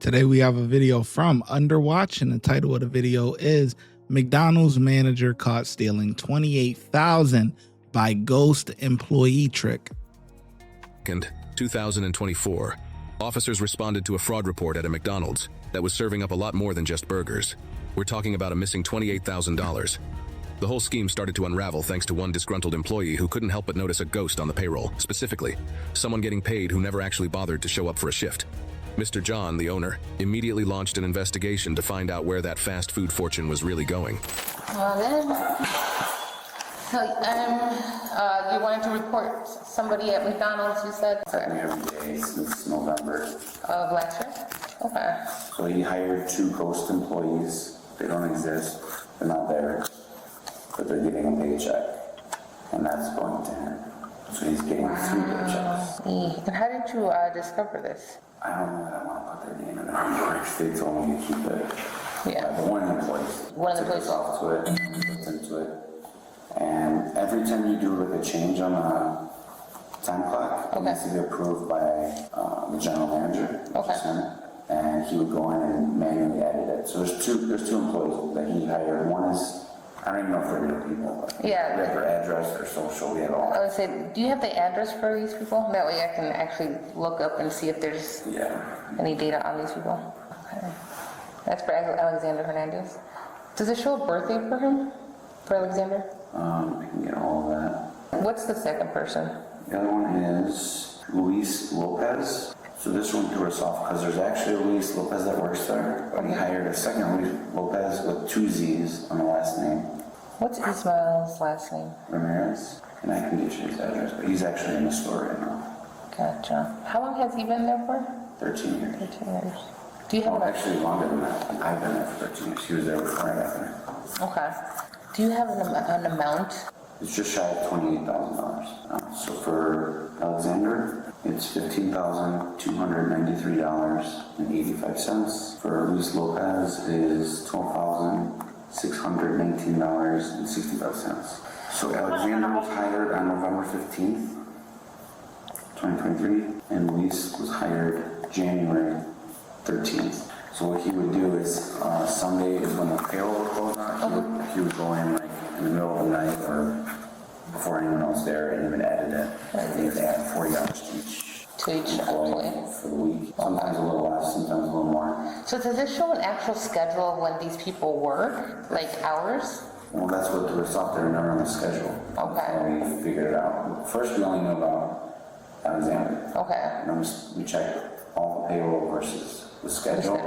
Today we have a video from Underwatch, and the title of the video is McDonald's manager caught stealing $28,000 by ghost employee trick. 2024, officers responded to a fraud report at a McDonald's that was serving up a lot more than just burgers. We're talking about a missing $28,000. The whole scheme started to unravel thanks to one disgruntled employee who couldn't help but notice a ghost on the payroll, specifically, someone getting paid who never actually bothered to show up for a shift. Mr. John, the owner, immediately launched an investigation to find out where that fast food fortune was really going. You wanted to report somebody at McDonald's, you said? Every day since November. Of last year? Okay. So he hired 2 ghost employees. They don't exist. They're not there. But they're getting a paycheck. And that's going to him. So he's getting 3 paychecks. And how did you discover this? I don't know. I don't want to put their name in there. They told me to keep it. Yeah. One of the employees. One of the employees. Off to it. Looked into it. And every time you do like a change on a time clock, it needs to be approved by the general manager. Okay. And he would go in and manually edit it. So there's two employees that he hired. One is, I don't even know if they're real people. But yeah. We have their address, their social, we have all. I would say, do you have the address for these people? That way I can actually look up and see if there's any data on these people. Okay. That's for Alexander Hernandez. Does it show a birthday for him? For Alexander? I can get all of that. What's the second person? The other one is Luis Lopez. So this one threw us off because there's actually a Luis Lopez that works there, but he hired a second Luis Lopez with 2 Z's on the last name. What's Ismael's last name? Ramirez. And I can get you his address, but he's actually in the store right now. Gotcha. How long has he been there for? 13 years. 13 years. Do you have actually longer than that. I've been there for 13 years. He was there before I got there. Okay. Do you have an amount? It's just shy of $28,000. So for Alexander, it's $15,293.85. For Luis Lopez is $12,619.65. So Alexander was hired on November 15th, 2023, and Luis was hired January 13th. So what he would do is Sunday is when the payroll would close out. He would go in like in the middle of the night or before anyone else there, and he would edit it. And he would add 40 hours to each employee for the week. Sometimes a little less, sometimes a little more. So does this show an actual schedule of when these people work, like hours? Well, that's what threw us off. They're not on the schedule. Okay. And we figured it out. First, we only knew about Alexander. Okay. And then we checked all the payroll versus the schedule,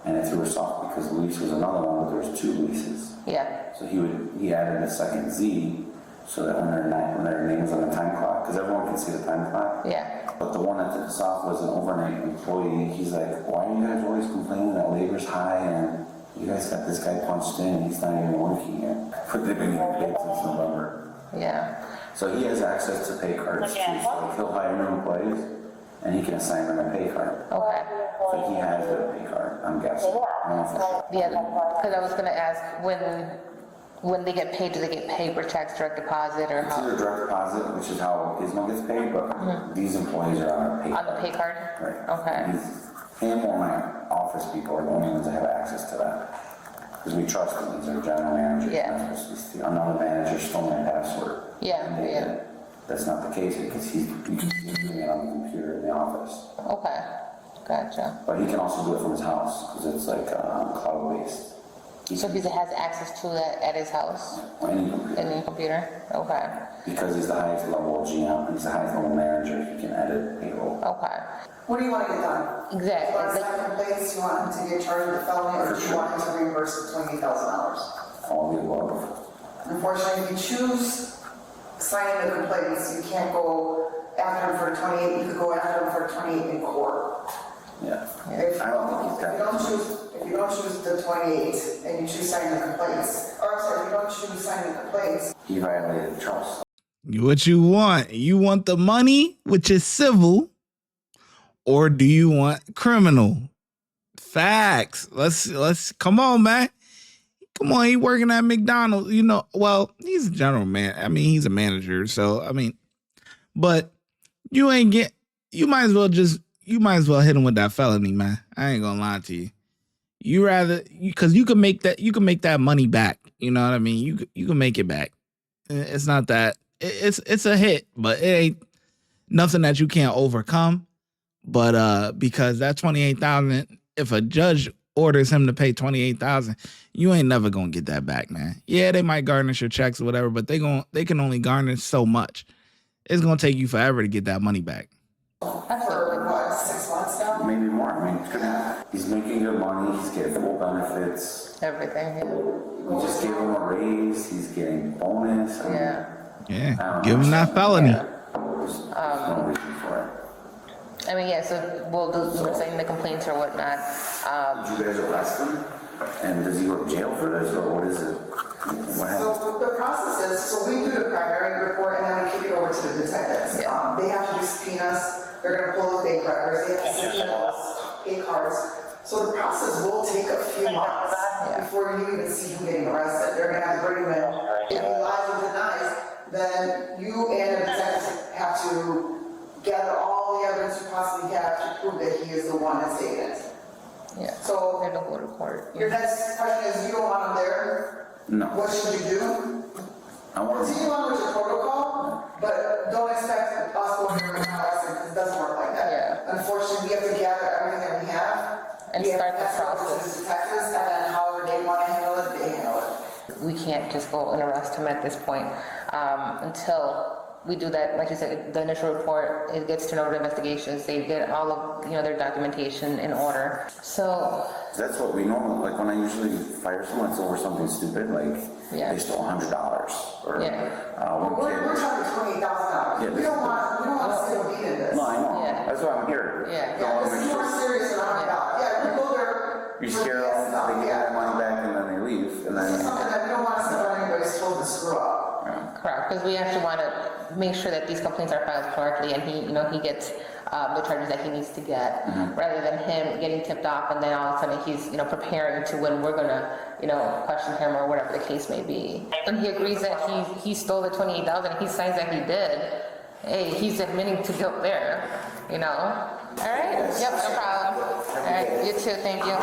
and it threw us off because Luis was another one, but there was 2 Luises. Yeah. So he added a second Z so that when their name's on the time clock, because everyone can see the time clock. Yeah. But the one that took us off was an overnight employee. He's like, why are you guys always complaining that labor's high and you guys got this guy punched in and he's not even working yet? But they've been getting paid since November. Yeah. So he has access to pay cards too. So he'll hire new employees and he can assign them a pay card. Okay. So he has their pay card, I'm guessing. I don't know for sure. Yeah, because I was going to ask, when they get paid, do they get paper checks, direct deposit, or It's how? either direct deposit, which is how Gizmo gets paid, but these employees are on a pay card. On the pay card? Right. Okay. Him or my office people are the only ones that have access to that. Because we trust them, these are general managers. Yeah. Another manager stole my password. Yeah. That's not the case because he's doing it on the computer in the office. Okay. Gotcha. But he can also do it from his house because it's like cloud-based. So he has access to that at his house? Any computer. Any computer? Okay. Because he's the highest level of GM, he's the highest level manager, he can edit payroll. Okay. What do you want to get done? Exactly. You want to sign complaints, you want him to get charged with felony, or do you want him to reimburse the $28,000? All the above. Unfortunately, if you choose signing the complaints, you can't go after him for 28, you could go after him for 28 in court. Yeah. If I don't think he's got if you don't choose the 28 and you choose signing the complaints, or sorry, if you don't choose signing the complaints, he violated trust. What you want? You want the money, which is civil, or do you want criminal? Facts. Let's come on, man. Come on, he working at McDonald's. You know, well, he's a general man. I mean, he's a manager, so I mean, but you might as well just you might as well hit him with that felony, man. I ain't gonna lie to you. You rather, because you can make that money back. You know what I mean? You can make it back. It's not that it's a hit, but it ain't nothing that you can't overcome. But because that 28,000, if a judge orders him to pay 28,000, you ain't never gonna get that back, man. Yeah, they might garnish your checks or whatever, but they can only garnish so much. It's gonna take you forever to get that money back. For what, 6 months now? Maybe more. I mean, he's making good money. He's getting full benefits. Everything, yeah. We just gave him a raise. He's getting bonus. I mean, Yeah, give him that felony. There's no reason for it. I mean, yeah, so we'll do, saying the complaints or whatnot. Did you guys arrest him? And does he go to jail for this, or what is it? What happened? So the process is, so we do the primary report and then we kick it over to the detectives. Yeah. They have to do subpoenas, they're gonna pull the bank records, they have to subpoena us, pay cards. So the process will take a few months before you even see him getting arrested. They're gonna have to bring him in. If he lies or denies, then you and the detectives have to gather all the evidence you possibly have to prove that he is the one that's taking it. Yeah. So They're the whole report. your next question is, you don't want him there? No. What should you do? I want Continue on with your protocol, but don't expect us going here and because it doesn't work like that. Yeah. Unfortunately, we have to gather everything that we have. And We have start to the pass it over to process. the detectives, and then however they want to handle it, they handle it. We can't just go and arrest him at this point until we do that. Like you said, the initial report, it gets turned over to investigations. They get all of their documentation in order. So That's what we normally, like when I usually fire someone, it's over something stupid, like Yeah. they stole $100 or one We're kid. talking $28,000. Yeah, We don't want to see a beat in this. No, I know. Yeah. That's why I'm here. Yeah. Yeah, this is more serious than $100. Yeah, we go there. You for scare the them, stuff, they get yeah. their money back, and then they leave, and This is then. something that we don't want to step on anybody's toes to screw up. correct, because we actually want to make sure that these complaints are filed correctly, and he gets the charges that he needs to get, rather than him getting tipped off and then all of a sudden he's preparing to when we're gonna question him or whatever the case may be. And he agrees that he stole the 28,000. He signs that he did. Hey, he's admitting to guilt there. All right. Yep. No problem. All right. You too. Thank you.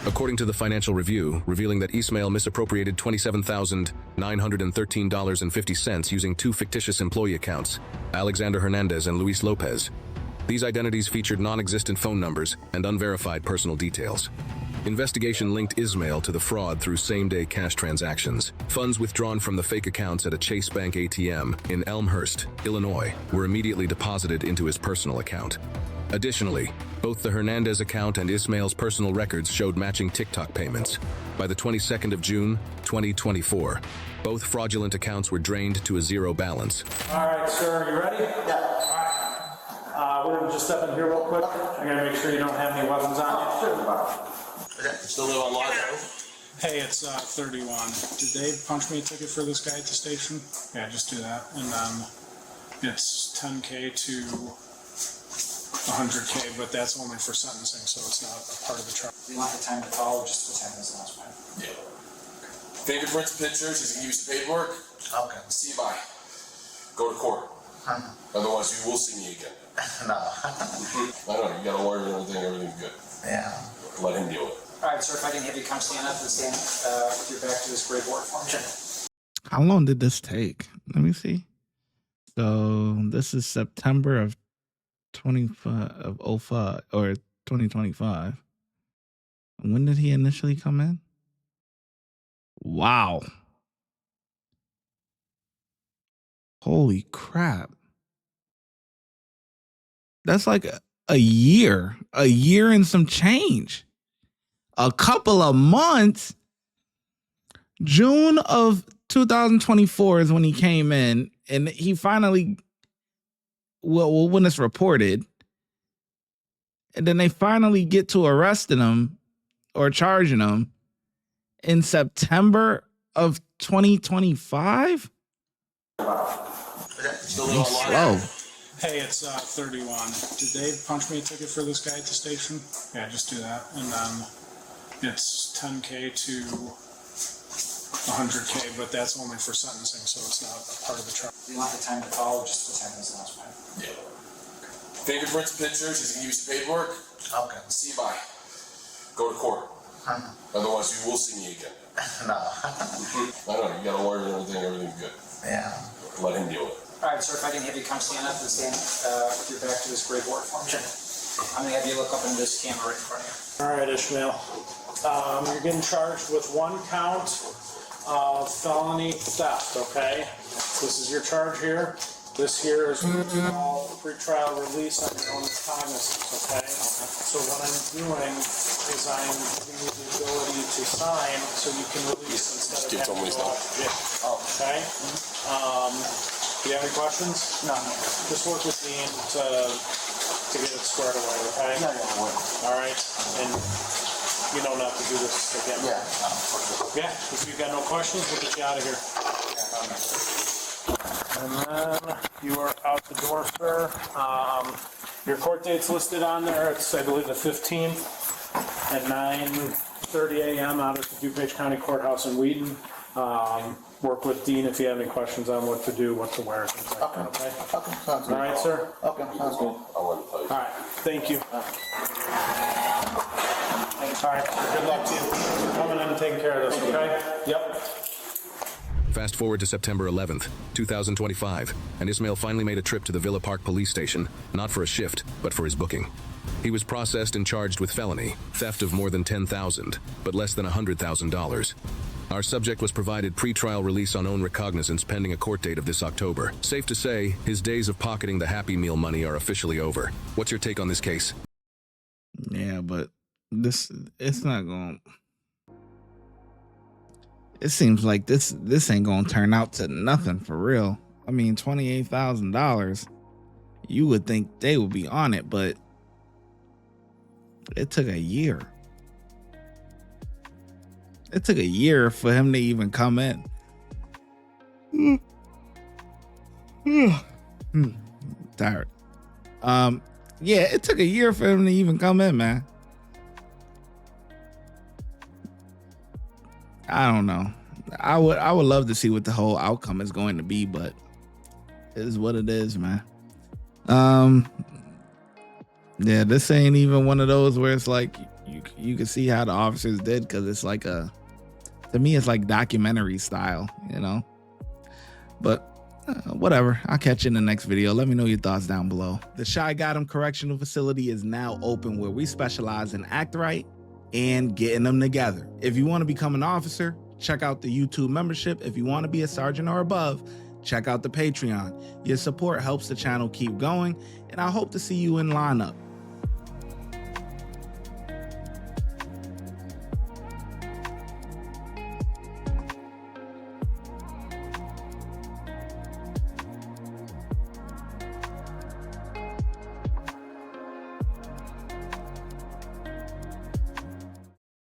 According to the Financial Review, revealing that Ismail misappropriated $27,913.50 using two fictitious employee accounts, Alexander Hernandez and Luis Lopez. These identities featured non-existent phone numbers and unverified personal details. Investigation linked Ismail to the fraud through same-day cash transactions. Funds withdrawn from the fake accounts at a Chase Bank ATM in Elmhurst, Illinois, were immediately deposited into his personal account. Additionally, both the Hernandez account and Ismail's personal records showed matching TikTok payments. By the 22nd of June, 2024, both fraudulent accounts were drained to a zero balance. All right, sir, you ready? Yeah. All right. We're gonna just step in here real quick. I gotta make sure you don't have any weapons on you. Still live on Long Island? Hey, it's 31. Did they punch me a ticket for this guy at the station? Yeah, just do that. And it's 10K to 100K, but that's only for sentencing, so it's not a part of the trial. Do you want the time to call or just the 10 minutes last time? Yeah. Fingerprints, pictures, he's gonna give you some paperwork. Okay. See you bye. Go to court. Otherwise, you will see me again. No. I know, you got a lawyer and everything's good. Yeah. Let him deal with it. All right, sir, if I can have you come stand up and stand with your back to this gray board for me. How long did this take? Let me see. So this is September of 05 or 2025. When did he initially come in? Wow. Holy crap. That's like a year and some change. A couple of months. June of 2024 is when he came in, and he finally, well, when it's reported, and then they finally get to arresting him or charging him in September of 2025. Still live on Long Slow. Island? Hey, it's 31. Did they punch me a ticket for this guy at the station? Yeah, just do that. And it's 10K to 100K, but that's only for sentencing, so it's not a part of the trial. Do you want the time to call or just the 10 minutes last time? Yeah. Fingerprints, pictures, he's gonna give you some paperwork. Okay. See you bye. Go to court. Otherwise, you will see me again. No. I know, you got a lawyer and everything's good. Yeah. Let him deal with it. All right, sir, if I can have you come stand up and stand with your back to this gray board for me. I'm gonna have you look up into this camera right in front of you. All right, Ishmael. You're getting charged with 1 count of felony theft, okay? This is your charge here. This here is what we call pre-trial release on your own recognizance, okay? So what I'm doing is I'm giving you the ability to sign so you can release instead of having to go out to jail, okay? Do you have any questions? No. Just work with Dean to get it squared away, okay? All right, and you know not to do this again. Yeah. Yeah, if you've got no questions, we'll get you out of here. And then you are out the door, sir. Your court date's listed on there. It's, I believe, the 15th at 9:30 a.m. out at the DuPage County Courthouse in Wheaton. Work with Dean if you have any questions on what to do, what to wear, things like that, okay? Okay, sounds good. All right, sir? Okay, sounds good. All right, thank you. All right, good luck to you. You're coming in and taking care of this, okay? Yep. Fast forward to September 11th, 2025, and Ismail finally made a trip to the Villa Park police station, not for a shift, but for his booking. He was processed and charged with felony, theft of more than $10,000, but less than $100,000. Our subject was provided pre-trial release on own recognizance pending a court date of this October. Safe to say, his days of pocketing the Happy Meal money are officially over. What's your take on this case? Yeah, but it's not going. It seems like this ain't gonna turn out to nothing for real. I mean, $28,000. You would think they would be on it, but it took a year. It took a year for him to even come in. Tired. Yeah, it took a year for him to even come in, man. I don't know. I would love to see what the whole outcome is going to be, but it is what it is, man. Yeah, this ain't even one of those where it's like you can see how the officers did, because it's like to me it's like documentary style, you know. But whatever, I'll catch you in the next video. Let me know your thoughts down below. The ShyGotEm Correctional Facility is now open, where we specialize in act right and getting them together. If you want to become an officer, check out the YouTube membership. If you want to be a sergeant or above, check out the Patreon. Your support helps the channel keep going, and I hope to see you in lineup.